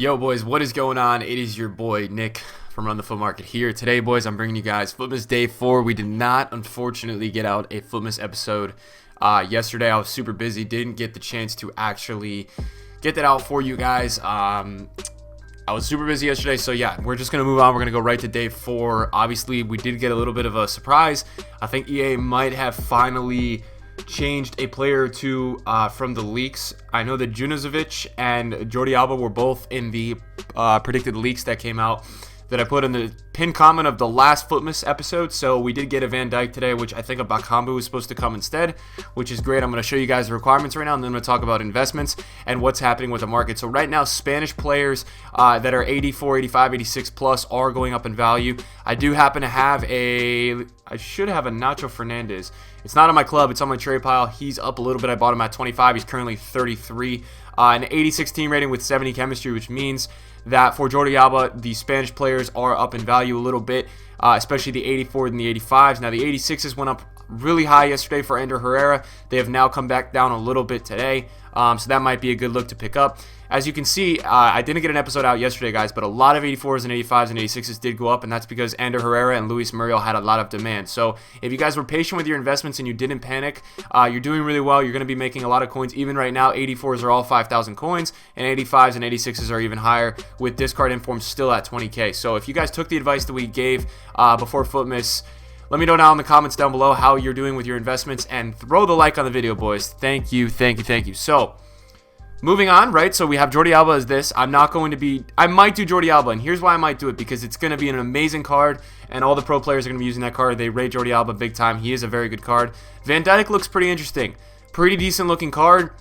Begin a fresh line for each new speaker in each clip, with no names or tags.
Yo, boys, what is going on? It is your boy, Nick, from Run the Foot Market here. Today, boys, I'm bringing you guys Futmas Day 4. We did not, unfortunately, get out a Futmas episode yesterday. I was super busy, didn't get the chance to actually get that out for you guys. I was super busy yesterday, so yeah, we're just going to move on. We're going to go right to Day 4. Obviously, we did get a little bit of a surprise. I think EA might have finally changed a player or two from the leaks. I know that Junuzovic and Jordi Alba were both in the predicted leaks that came out that I put in the pinned comment of the last Futmas episode. So we did get a Van Dijk today, which I think a Bakambu is supposed to come instead, which is great. I'm going to show you guys the requirements right now, and then I'm going to talk about investments and what's happening with the market. So right now, Spanish players that are 84, 85, 86 plus are going up in value. I do happen to have I should have a Nacho Fernandez. It's not on my club, it's on my trade pile. He's up a little bit. I bought him at 25. He's currently 33. An 86 team rating with 70 chemistry, which means that for Jordi Alba, the Spanish players are up in value a little bit, especially the 84 and the 85s. Now, the 86s went up really high yesterday for Ander Herrera. They have now come back down a little bit today, so that might be a good look to pick up. As you can see, I didn't get an episode out yesterday, guys, but a lot of 84s and 85s and 86s did go up, and that's because Ander Herrera and Luis Muriel had a lot of demand. So if you guys were patient with your investments and you didn't panic, you're doing really well. You're going to be making a lot of coins. Even right now, 84s are all 5,000 coins, and 85s and 86s are even higher, with discard informs still at 20K. So if you guys took the advice that we gave before Futmas, let me know down in the comments down below how you're doing with your investments, and throw the like on the video, boys. Thank you, thank you, thank you. So moving on, right? So we have Jordi Alba as this. I might do Jordi Alba, and here's why I might do it, because it's going to be an amazing card, and all the pro players are going to be using that card. They rate Jordi Alba big time. He is a very good card. Van Dijk looks pretty interesting. Pretty decent looking card.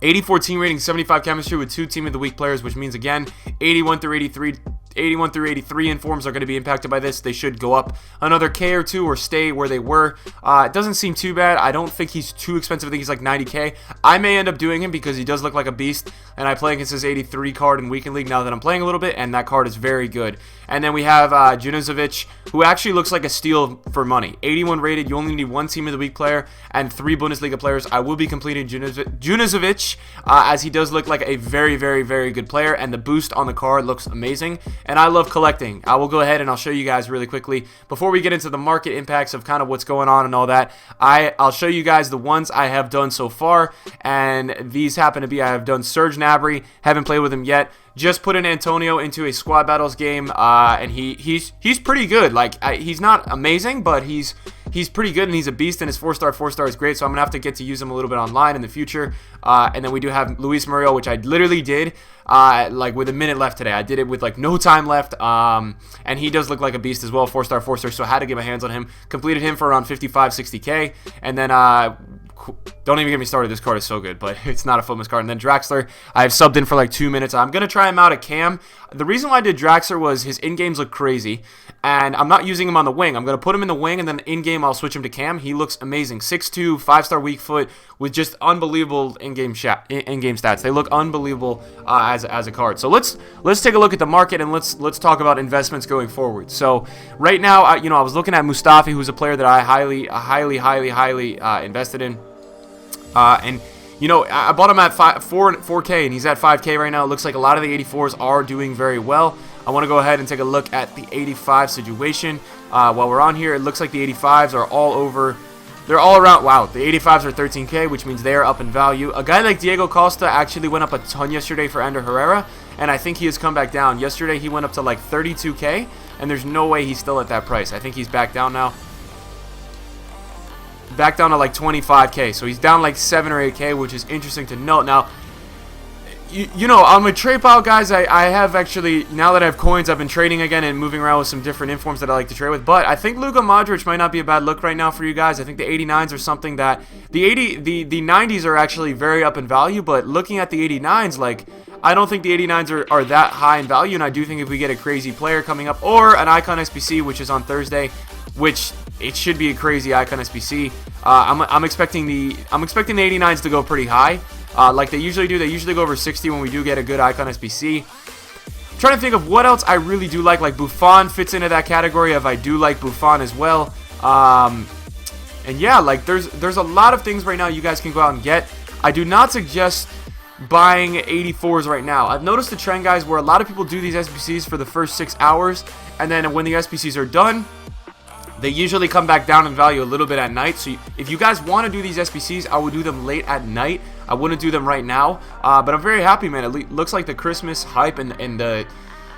84 team rating, 75 chemistry with 2 team of the week players, which means, again, 81 through 83 informs are going to be impacted by this. They should go up another K or 2 or stay where they were. It doesn't seem too bad. I don't think he's too expensive. I think he's like 90K. I may end up doing him because he does look like a beast, and I play against his 83 card in Weekend League now that I'm playing a little bit, and that card is very good. And then we have Junuzovic, who actually looks like a steal for money. 81 rated. You only need 1 team of the week player and 3 Bundesliga players. I will be completing Junuzovic as he does look like a very, very, very good player, and the boost on the card looks amazing. And I love collecting. I will go ahead and I'll show you guys really quickly before we get into the market impacts of kind of what's going on and all that. I'll show you guys the ones I have done so far, and these happen to be, I have done Serge Gnabry, haven't played with him yet. Just put in Antonio into a squad battles game, and he's pretty good. Like, he's not amazing, but he's pretty good, and he's a beast, and his 4-star is great, so I'm going to have to get to use him a little bit online in the future. And then we do have Luis Muriel, which I literally did like with a minute left today. I did it with like no time left, and he does look like a beast as well, 4-star, so I had to get my hands on him. Completed him for around 55, 60K, and then don't even get me started. This card is so good, but it's not a Futmas card. And then Draxler, I have subbed in for like 2 minutes. I'm going to try him out at cam. The reason why I did Draxler was his in-games look crazy, and I'm not using him on the wing. I'm going to put him in the wing, and then in-game I'll switch him to cam. He looks amazing. 6'2", 5-star weak foot with just unbelievable in-game stats. They look unbelievable as a card. So let's take a look at the market, and let's talk about investments going forward. So right now, I was looking at Mustafi, who's a player that I highly invested in. And I bought him at 4K, and he's at 5K right now. It looks like a lot of the 84s are doing very well. I want to go ahead and take a look at the 85 situation. While we're on here, it looks like the 85s are all over. They're all around. Wow, the 85s are 13K, which means they are up in value. A guy like Diego Costa actually went up a ton yesterday for Ander Herrera, and I think he has come back down. Yesterday, he went up to like 32K, and there's no way he's still at that price. I think he's back down now. Back down to like 25K, so he's down like 7 or 8K, which is interesting to note. Now, on my trade pile, guys, I have actually, now that I have coins, I've been trading again and moving around with some different informs that I like to trade with. But I think Luka Modric might not be a bad look right now for you guys. I think the 89s are something that the 90s are actually very up in value, but looking at the 89s, like, I don't think the 89s are that high in value, and I do think if we get a crazy player coming up, or an Icon SBC, which is on Thursday, which it should be a crazy Icon SBC. I'm expecting the 89s to go pretty high, like they usually do. They usually go over 60 when we do get a good Icon SBC. I'm trying to think of what else I really do like. Like Buffon fits into that category of I do like Buffon as well. And yeah, like there's a lot of things right now you guys can go out and get. I do not suggest buying 84s right now. I've noticed the trend, guys, where a lot of people do these SBCs for the first 6 hours, and then when the SBCs are done, they usually come back down in value a little bit at night. So if you guys want to do these SBCs, I would do them late at night. I wouldn't do them right now. But I'm very happy, man. It looks like the Christmas hype and the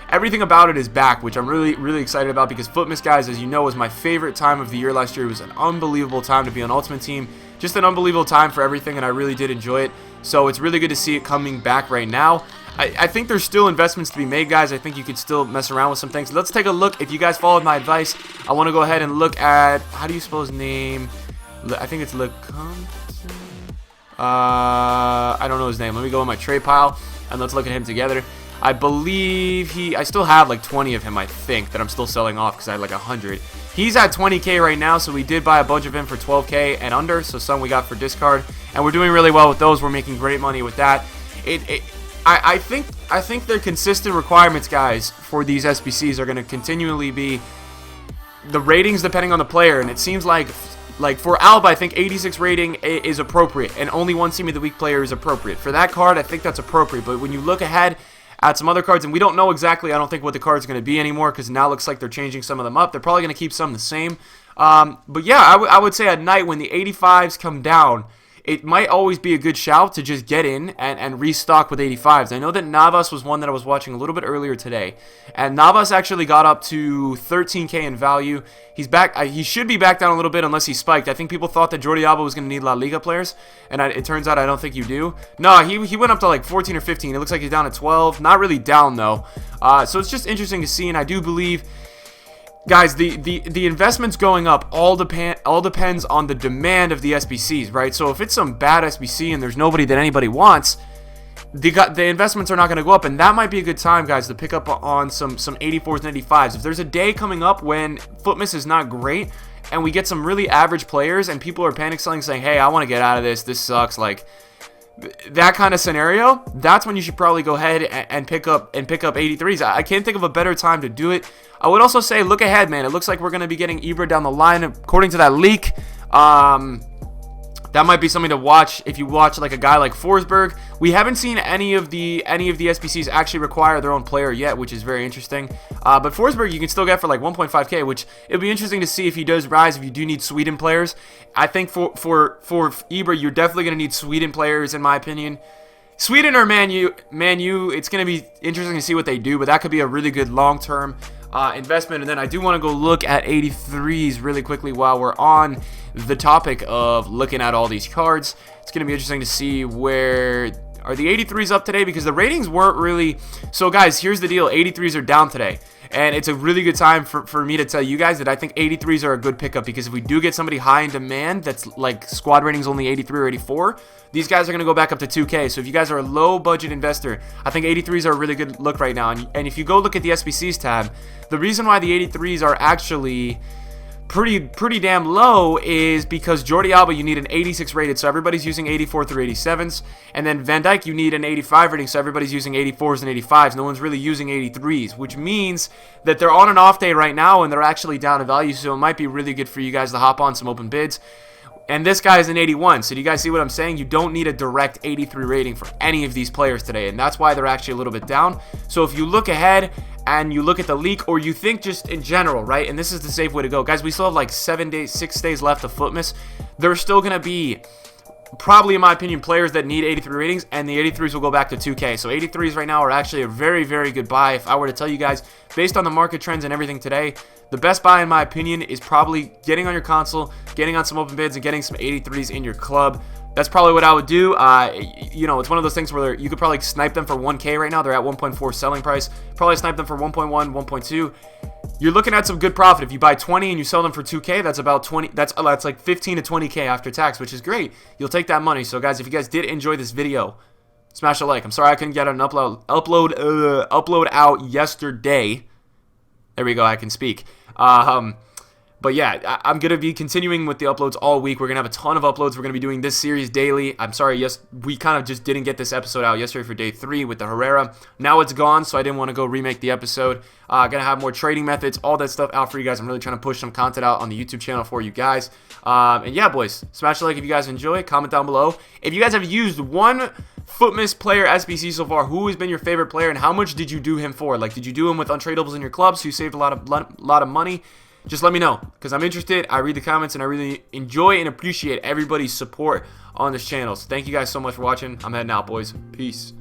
everything about it is back, which I'm really, really excited about, because Futmas, guys, as you know, was my favorite time of the year last year. It was an unbelievable time to be on Ultimate Team. Just an unbelievable time for everything, and I really did enjoy it. So it's really good to see it coming back right now. I think there's still investments to be made, guys. I think you could still mess around with some things. Let's take a look. If you guys followed my advice, I want to go ahead and look at, how do you spell his name? I think it's LeCompte. I don't know his name. Let me go in my trade pile, and let's look at him together. I believe I still have like 20 of him, I think, that I'm still selling off because I had like 100. He's at 20K right now, so we did buy a bunch of him for 12K and under, so some we got for discard, and we're doing really well with those. We're making great money with that. I think their consistent requirements, guys, for these SBCs are going to continually be the ratings depending on the player, and it seems like for Alba, I think 86 rating is appropriate, and only one Team of the Week player is appropriate. For that card, I think that's appropriate, but when you look ahead at some other cards, and we don't know exactly, I don't think, what the card's going to be anymore, because now it looks like they're changing some of them up. They're probably going to keep some the same. But yeah, I would say at night when the 85s come down, it might always be a good shout to just get in and restock with 85s. I know that Navas was one that I was watching a little bit earlier today, and Navas actually got up to 13K in value. He's back. He should be back down a little bit unless he spiked. I think people thought that Jordi Alba was going to need La Liga players, and it turns out I don't think you do. No, he went up to like 14 or 15. It looks like he's down at 12. Not really down, though. So it's just interesting to see, and I do believe, guys, the investments going up all depends on the demand of the SBCs, right? So if it's some bad SBC and there's nobody that anybody wants, the investments are not going to go up, and that might be a good time, guys, to pick up on some 84s and 85s. If there's a day coming up when Futmas is not great and we get some really average players and people are panic selling, saying, hey, I want to get out of this sucks, like that kind of scenario, that's when you should probably go ahead and pick up 83s. I can't think of a better time to do it. I would also say look ahead, man. It looks like we're going to be getting Ibra down the line according to that leak. That might be something to watch if you watch like a guy like Forsberg. We haven't seen any of the SBCs actually require their own player yet, which is very interesting. But Forsberg you can still get for like 1.5K, which it'll be interesting to see if he does rise, if you do need Sweden players. I think for Ibra, you're definitely going to need Sweden players, in my opinion. Sweden or Man U, it's going to be interesting to see what they do, but that could be a really good long-term investment. And then I do want to go look at 83s really quickly while we're on the topic of looking at all these cards. It's going to be interesting to see where are the 83s up today, because the ratings weren't really. So guys, here's the deal. 83s are down today, and it's a really good time for me to tell you guys that I think 83s are a good pickup, because if we do get somebody high in demand that's like squad ratings only 83 or 84, these guys are going to go back up to 2K. So if you guys are a low budget investor, I think 83s are a really good look right now. And if you go look at the SBCs tab, the reason why the 83s are actually pretty damn low is because Jordi Alba, you need an 86 rated, so everybody's using 84 through 87s, and then Van Dijk, you need an 85 rating, so everybody's using 84s and 85s. No one's really using 83s, which means that they're on an off day right now and they're actually down in value, so it might be really good for you guys to hop on some open bids. And this guy is an 81, so do you guys see what I'm saying? You don't need a direct 83 rating for any of these players today, and that's why they're actually a little bit down. So if you look ahead and you look at the leak, or you think just in general, right, and this is the safe way to go, guys, we still have like 6 days left of Futmas. There's still going to be, probably in my opinion, players that need 83 ratings, and the 83s will go back to 2K. So 83s right now are actually a very, very good buy. If I were to tell you guys, based on the market trends and everything today, the best buy, in my opinion, is probably getting on your console, getting on some open bids, and getting some 83s in your club. That's probably what I would do. You know, it's one of those things where you could probably snipe them for 1K right now. They're at 1.4 selling price. Probably snipe them for 1.1, 1.2. You're looking at some good profit. If you buy 20 and you sell them for 2K, that's about 20. That's like 15 to 20K after tax, which is great. You'll take that money. So guys, if you guys did enjoy this video, smash a like. I'm sorry I couldn't get an upload out yesterday. There we go. I can speak. But yeah, I'm going to be continuing with the uploads all week. We're going to have a ton of uploads. We're going to be doing this series daily. I'm sorry, yes, we kind of just didn't get this episode out yesterday for day 3 with the Herrera. Now it's gone, so I didn't want to go remake the episode. Going to have more trading methods, all that stuff out for you guys. I'm really trying to push some content out on the YouTube channel for you guys. And yeah, boys, smash the like if you guys enjoy. Comment down below. If you guys have used one Futmas player SBC so far, who has been your favorite player and how much did you do him for? Like, did you do him with untradables in your clubs so you saved a lot of money? Just let me know, because I'm interested. I read the comments, and I really enjoy and appreciate everybody's support on this channel. So thank you guys so much for watching. I'm heading out, boys. Peace.